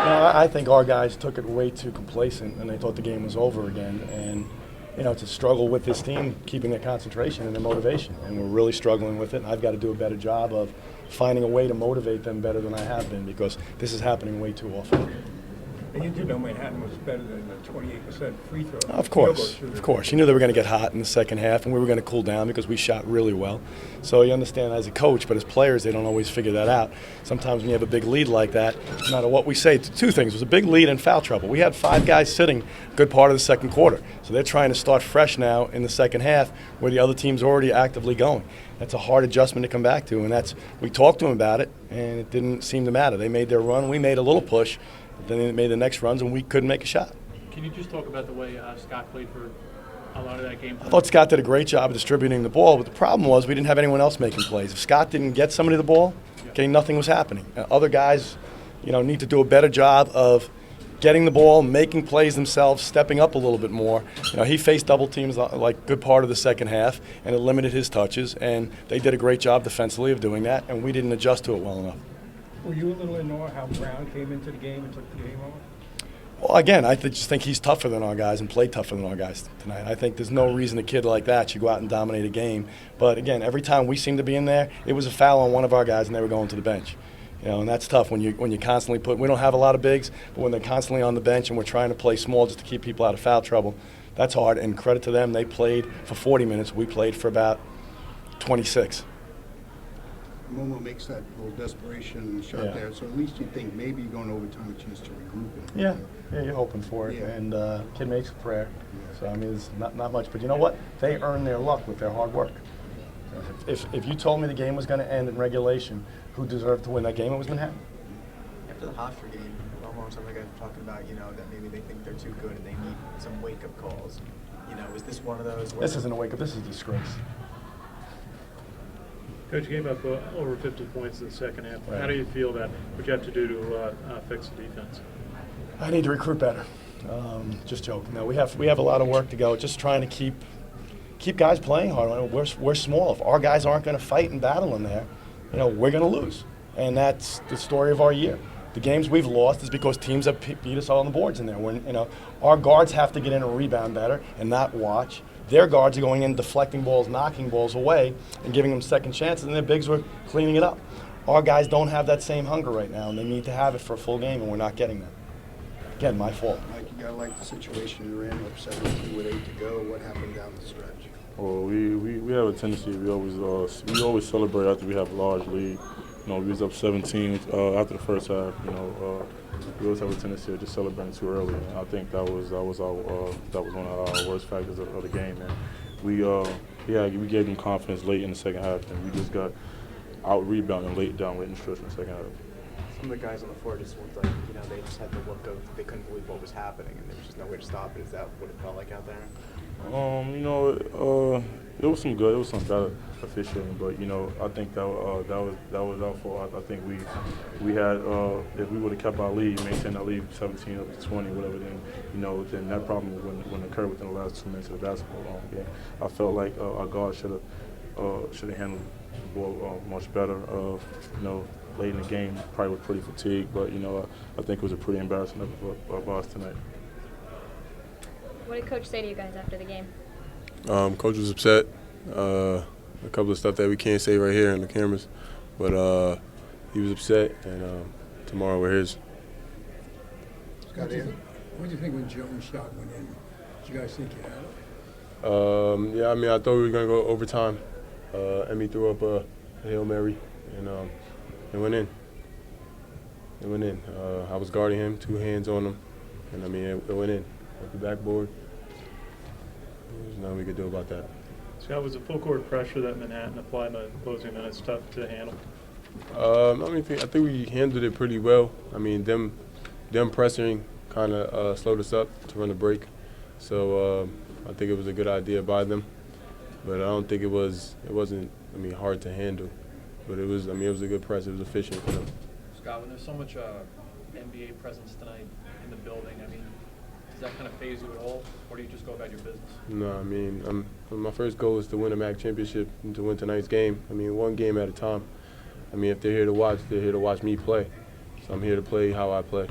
I think our guys took it way too complacent, and they thought the game was over again. And it's a struggle with this team keeping their concentration and their motivation, and we're really struggling with it. And I've got to do a better job of finding a way to motivate them better than I have been, because this is happening way too often. And you did know Manhattan was better than the 28% free throw. Of course. You knew they were going to get hot in the second half, and we were going to cool down because we shot really well. So you understand as a coach, but as players, they don't always figure that out. Sometimes when you have a big lead like that, no matter what we say, two things. It was a big lead and foul trouble. We had 5 guys sitting a good part of the second quarter. So they're trying to start fresh now in the second half where the other team's already actively going. That's a hard adjustment to come back to, and we talked to them about it, and it didn't seem to matter. They made their run. We made a little push. Then they made the next runs, and we couldn't make a shot. Can you just talk about the way Scott played for a lot of that game? I thought Scott did a great job of distributing the ball, but the problem was we didn't have anyone else making plays. If Scott didn't get somebody the ball, nothing was happening. Other guys, need to do a better job of getting the ball, making plays themselves, stepping up a little bit more. He faced double teams like good part of the second half, and it limited his touches, and they did a great job defensively of doing that, and we didn't adjust to it well enough. Were you a little annoyed how Brown came into the game and took the game off? Well, again, I just think he's tougher than our guys and played tougher than our guys tonight. I think there's no reason a kid like that should go out and dominate a game. But, again, every time we seemed to be in there, it was a foul on one of our guys and they were going to the bench. And that's tough when you constantly we don't have a lot of bigs, but when they're constantly on the bench and we're trying to play small just to keep people out of foul trouble, that's hard. And credit to them, they played for 40 minutes. We played for about 26. Momo makes that little desperation shot there, so at least you think maybe you're going to overtime a chance to regroup. Yeah, you're hoping for it, and kid makes a prayer. Yeah. So, there's not much. But you know what? They earn their luck with their hard work. If you told me the game was going to end in regulation, who deserved to win that game? It was Manhattan. After the Hofstra game, Momo and some of the guys were talking about, that maybe they think they're too good and they need some wake-up calls. Is this one of those? This isn't a wake-up. This is a disgrace. Coach, you gave up over 50 points in the second half. Right. How do you feel about what you have to do to fix the defense? I need to recruit better. Just joking. No, we have a lot of work to go. Just trying to keep guys playing hard. We're small. If our guys aren't going to fight and battle in there, we're going to lose. And that's the story of our year. The games we've lost is because teams have beat us all on the boards in there. When our guards have to get in and rebound better and not watch. Their guards are going in, deflecting balls, knocking balls away, and giving them second chances, and their bigs were cleaning it up. Our guys don't have that same hunger right now, and they need to have it for a full game, and we're not getting that. Again, my fault. Mike, you got like the situation you're in, up 17 with 8 to go. What happened down the stretch? Well, we have a tendency. We always celebrate after we have a large lead. We was up 17 after the first half. We always have a tendency of just celebrating too early. And I think that was one of our worst factors of the game. And we gave them confidence late in the second half, and we just got out rebounding late in the stretch in the second half. Some of the guys on the floor just looked like they just had the look of they couldn't believe what was happening, and there was just no way to stop it. Is that what it felt like out there? It was some good. It was some bad officiating, but I think that was our fault. I think we had if we would have kept our lead, maintained our lead 17 up to 20, whatever, then that problem wouldn't occur within the last 2 minutes of the basketball game. I felt like our guards should have handled the ball much better. Late in the game, probably was pretty fatigued, but I think it was a pretty embarrassing of us tonight. What did Coach say to you guys after the game? Coach was upset. A couple of stuff that we can't say right here on the cameras, but he was upset, and tomorrow we're his. What do you think when Jones' shot went in? Did you guys think you had it? I thought we were going to go overtime. Emmy threw up a Hail Mary, and it went in. It went in. I was guarding him, 2 hands on him, and it went in. At the backboard. There's nothing we could do about that. Scott, was the full court pressure that Manhattan applied in the closing minutes tough to handle? I think we handled it pretty well. Them pressing kind of slowed us up to run the break. So I think it was a good idea by them. But I don't think it wasn't hard to handle. But it was a good press. It was efficient for them. Scott, when there's so much NBA presence tonight in the building, does that kind of phase you at all, or do you just go about your business? No, my first goal is to win a MAC championship and to win tonight's game. One game at a time. If they're here to watch, they're here to watch me play. So I'm here to play how I play.